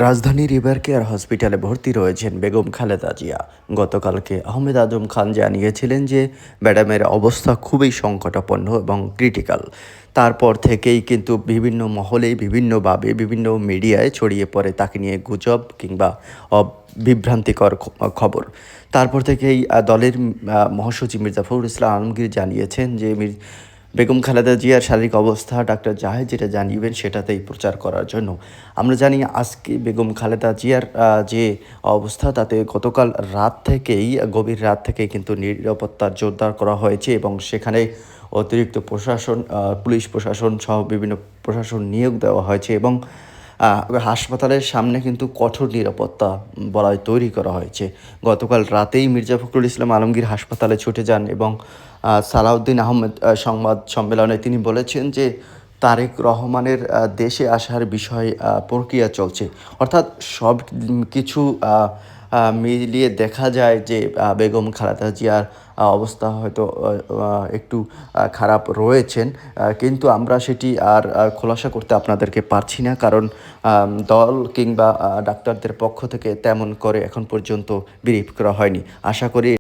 রাজধানীর river care হসপিটালে ভর্তি রয়েছেন বেগম খালেদা জিয়া। গতকালকে আহমেদ আজম খান জানিয়েছিলেন যে ম্যাডামের অবস্থা খুবই সংকটাপন্ন এবং ক্রিটিক্যাল। তারপর থেকেই কিন্তু বিভিন্ন মহলেই বিভিন্নভাবে বিভিন্ন মিডিয়ায় ছড়িয়ে পড়ে তাকে নিয়ে গুজব কিংবা বিভ্রান্তিকর খবর। তারপর থেকেই দলের মহাসচিব মির্জা ফখরুল ইসলাম আলমগীর জানিয়েছেন যে বেগম খালেদা জিয়ার শারীরিক অবস্থা ডাক্তার জাহেদ যেটা জানিয়েবেন সেটাতেই প্রচার করার জন্য। আমরা জানি আজকে বেগম খালেদা জিয়ার যে অবস্থা তাতে গতকাল রাত থেকেই গভীর রাত থেকেই কিন্তু নিরাপত্তার জোরদার করা হয়েছে এবং সেখানে অতিরিক্ত প্রশাসন, পুলিশ প্রশাসন সহ বিভিন্ন প্রশাসন নিয়োগ দেওয়া হয়েছে এবং হাসপাতালের সামনে কিন্তু কঠোর নিরাপত্তা বলয় তৈরি করা হয়েছে। গতকাল রাতেই মির্জা ফখরুল ইসলাম আলমগীর হাসপাতালে ছুটে যান এবং সালাউদ্দিন আহমেদ সংবাদ সম্মেলনে তিনি বলেছেন যে তারেক রহমানের দেশে আসার বিষয়ে প্রক্রিয়া চলছে। অর্থাৎ সব কিছু মিলিয়ে দেখা যায় যে বেগম খালেদা জিয়ার অবস্থা হয়তো একটু খারাপ রয়েছেন। কিন্তু আমরা সেটি আর খোলাসা করতে আপনাদেরকে পারছি না। কারণ দল কিংবা ডাক্তারদের পক্ষ থেকে তেমন করে এখন পর্যন্ত ব্রিফ করা হয়নি। আশা করি